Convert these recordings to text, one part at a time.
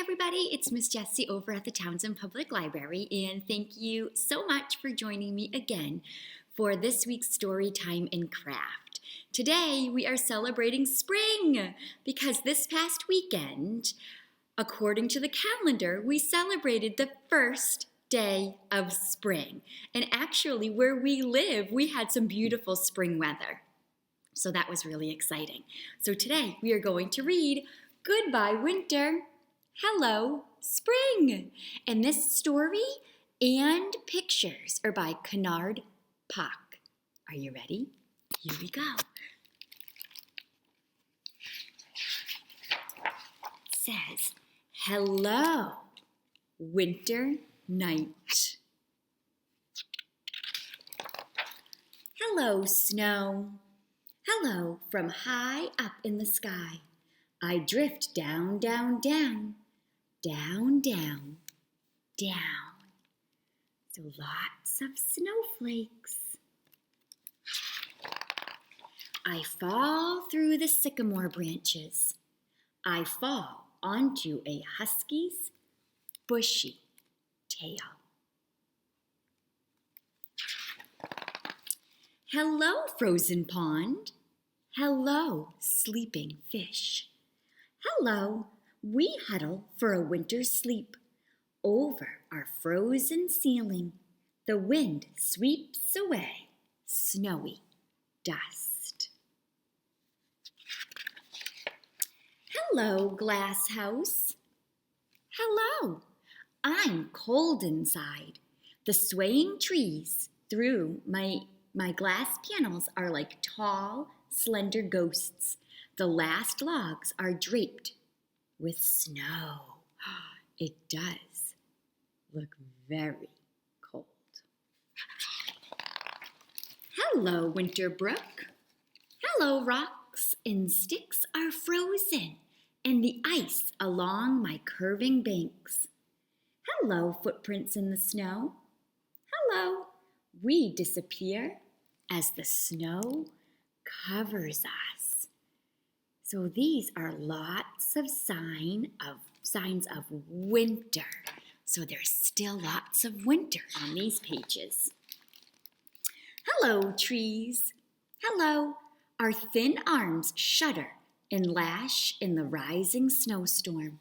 everybody, it's Miss Jessie over at the Townsend Public Library, and thank you so much for joining me again for this week's Storytime and Craft. Today we are celebrating spring because this past weekend, according to the calendar, we celebrated the first day of spring. And actually where we live, we had some beautiful spring weather. So that was really exciting. So today we are going to read Goodbye Winter, Hello Spring. And this story and pictures are by Kenard Pak. Are you ready? Here we go. It says, hello, winter night. Hello, snow. Hello from high up in the sky. I drift down, down, down, down, down, down. So lots of snowflakes. I fall through the sycamore branches. I fall onto a husky's bushy tail. Hello, frozen pond. Hello, sleeping fish. Hello, we huddle for a winter sleep. Over our frozen ceiling, the wind sweeps away snowy dust. Hello, glass house. Hello, I'm cold inside. The swaying trees through my glass panels are like tall, slender ghosts. The last logs are draped with snow. It does look very cold. Hello, winter brook. Hello, rocks and sticks are frozen, and the ice along my curving banks. Hello, footprints in the snow. Hello, we disappear as the snow covers us. So these are lots of signs of winter. So there's still lots of winter on these pages. Hello, trees. Hello. Our thin arms shudder and lash in the rising snowstorm.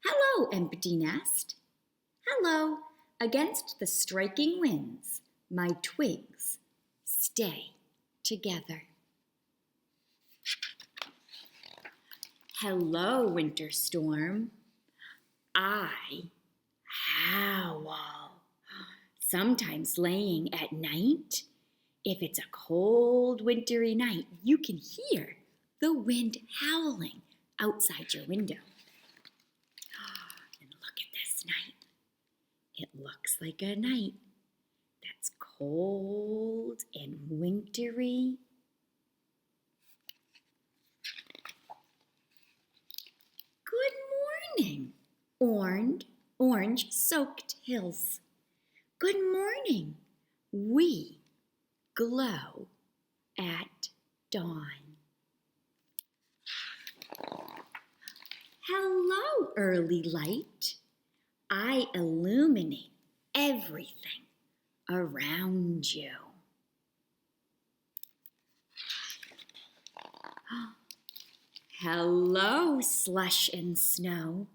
Hello, empty nest. Hello. Against the striking winds, my twigs stay together. Hello, winter storm. I howl. Sometimes laying at night, if it's a cold wintry night, you can hear the wind howling outside your window. And look at this night. It looks like a night that's cold and wintry. Good morning, orange-soaked hills. Good morning. We glow at dawn. Hello, early light. I illuminate everything around you. Hello, slush and snow.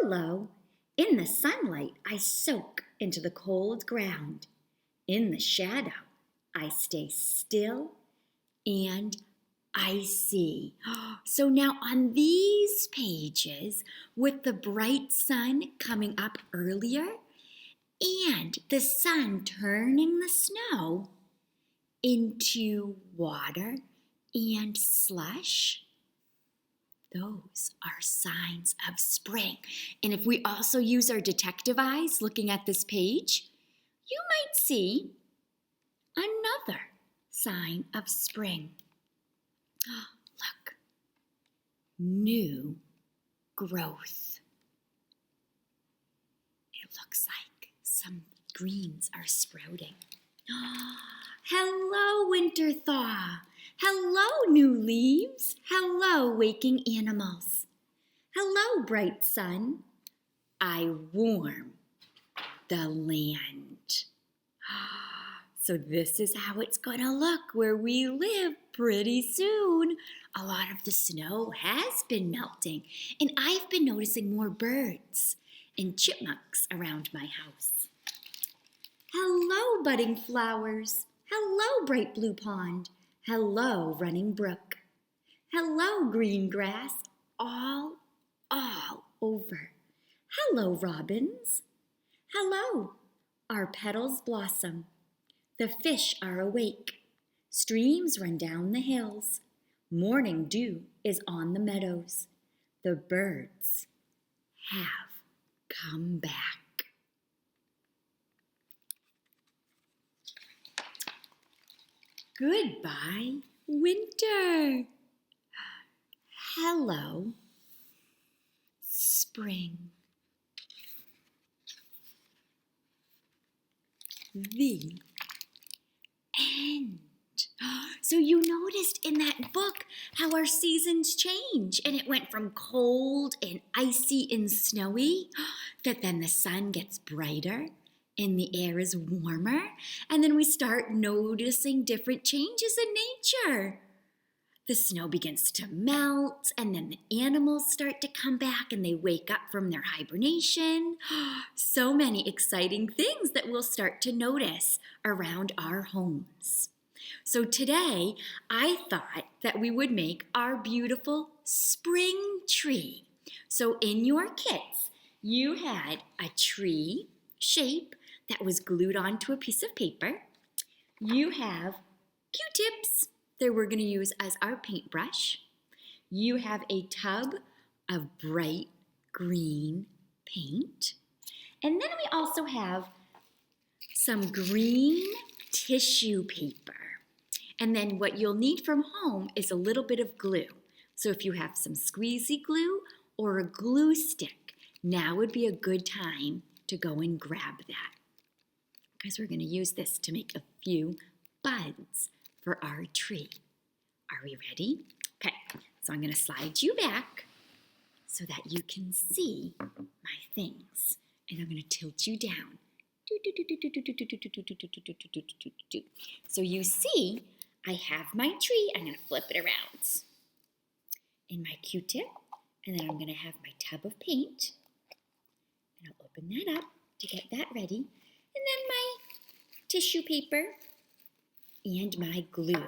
Hello, in the sunlight I soak into the cold ground. In the shadow I stay still and icy. So now on these pages, with the bright sun coming up earlier and the sun turning the snow into water and slush, those are signs of spring. And if we also use our detective eyes looking at this page, you might see another sign of spring. Look, new growth. It looks like some greens are sprouting. Hello, winter thaw. Hello, new leaves. Hello, waking animals. Hello, bright sun. I warm the land. So this is how it's gonna look where we live pretty soon. A lot of the snow has been melting, and I've been noticing more birds and chipmunks around my house. Hello, budding flowers. Hello, bright blue pond. Hello, running brook. Hello, green grass, all over. Hello, robins. Hello, our petals blossom. The fish are awake. Streams run down the hills. Morning dew is on the meadows. The birds have come back. Goodbye, winter. Hello, spring. The end. So you noticed in that book how our seasons change, and it went from cold and icy and snowy, that then the sun gets brighter and the air is warmer, and then we start noticing different changes in nature. The snow begins to melt, and then the animals start to come back and they wake up from their hibernation. So many exciting things that we'll start to notice around our homes. So today, I thought that we would make our beautiful spring tree. So in your kits, you had a tree shape that was glued onto a piece of paper. You have Q-tips that we're going to use as our paintbrush. You have a tub of bright green paint. And then we also have some green tissue paper. And then what you'll need from home is a little bit of glue. So if you have some squeezy glue or a glue stick, now would be a good time to go and grab that, because we're going to use this to make a few buds for our tree. Are we ready? Okay, so I'm going to slide you back so that you can see my things. And I'm going to tilt you down. So you see, I have my tree. I'm going to flip it around. And my Q-tip, and then I'm going to have my tub of paint. And I'll open that up to get that ready. And then my tissue paper and my glue.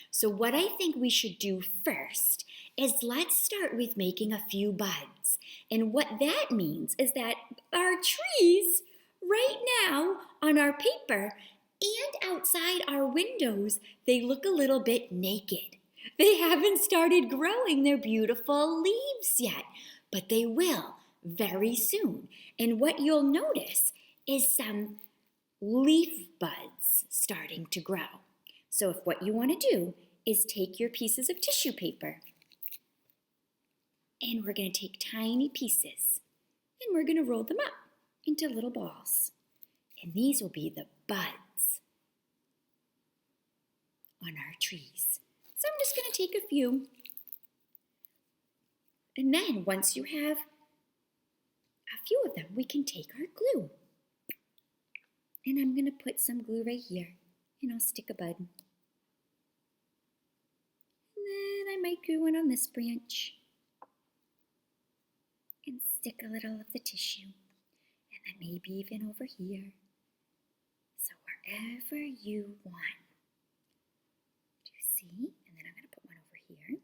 So what I think we should do first is let's start with making a few buds. And what that means is that our trees right now on our paper and outside our windows, they look a little bit naked. They haven't started growing their beautiful leaves yet, but they will very soon. And what you'll notice is some leaf buds starting to grow. So if what you want to do is take your pieces of tissue paper, and we're going to take tiny pieces, and we're going to roll them up into little balls. And these will be the buds on our trees. So I'm just going to take a few. And then once you have a few of them, we can take our glue. And I'm going to put some glue right here, and I'll stick a bud. And then I might do one on this branch. And stick a little of the tissue. And then maybe even over here. So wherever you want. Do you see? And then I'm going to put one over here.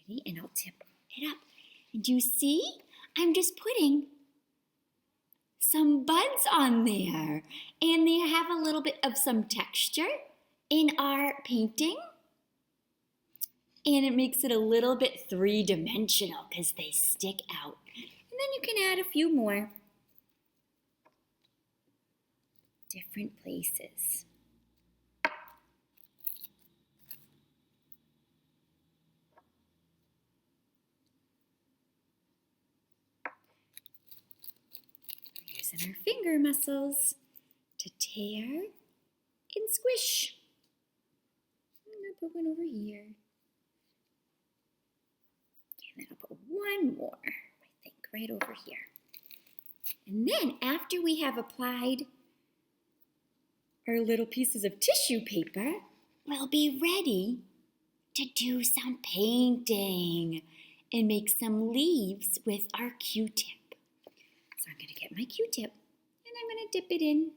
Ready? And I'll tip it up. And do you see? I'm just putting some buds on there. And they have a little bit of some texture in our painting. And it makes it a little bit three-dimensional because they stick out. And then you can add a few more different places. We're using our finger muscles to tear and squish. I'm going to put one over here. put one more, I think, right over here. And then after we have applied our little pieces of tissue paper, we'll be ready to do some painting and make some leaves with our Q-tip. So I'm going to get my Q-tip and I'm going to dip it in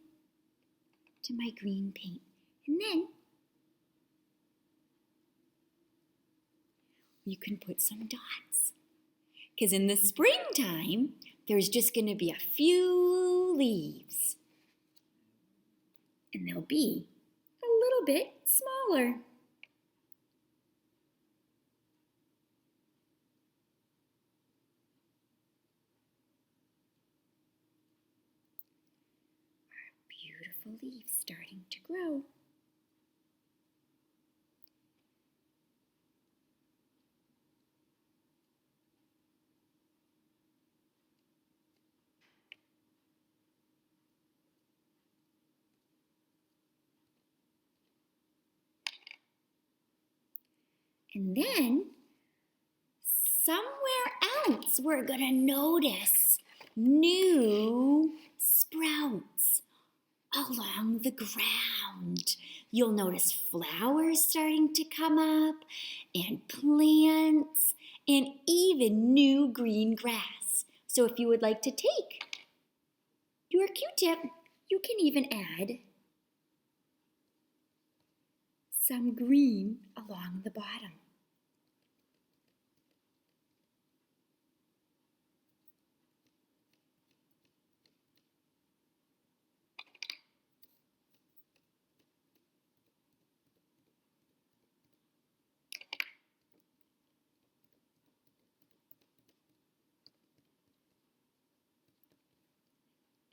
to my green paint. And then you can put some dots. Because in the springtime, there's just going to be a few leaves. And they'll be a little bit smaller. Beautiful leaves starting to grow. And then somewhere else we're going to notice new sprouts along the ground. You'll notice flowers starting to come up and plants and even new green grass. So if you would like to take your Q-tip, you can even add some green along the bottom.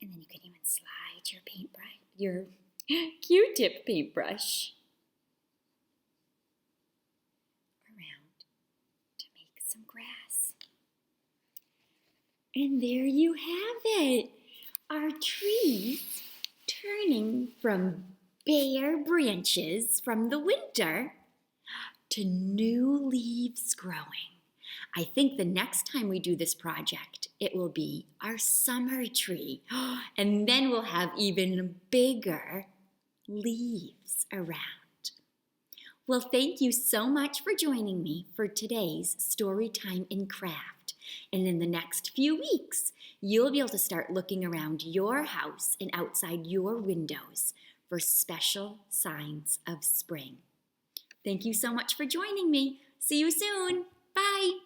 And then you can even slide your paintbrush, your Q-tip paintbrush around to make some grass. And there you have it, our trees turning from bare branches from the winter to new leaves growing. I think the next time we do this project, it will be our summer tree. And then we'll have even bigger leaves around. Well, thank you so much for joining me for today's Storytime in Craft. And in the next few weeks, you'll be able to start looking around your house and outside your windows for special signs of spring. Thank you so much for joining me. See you soon. Bye.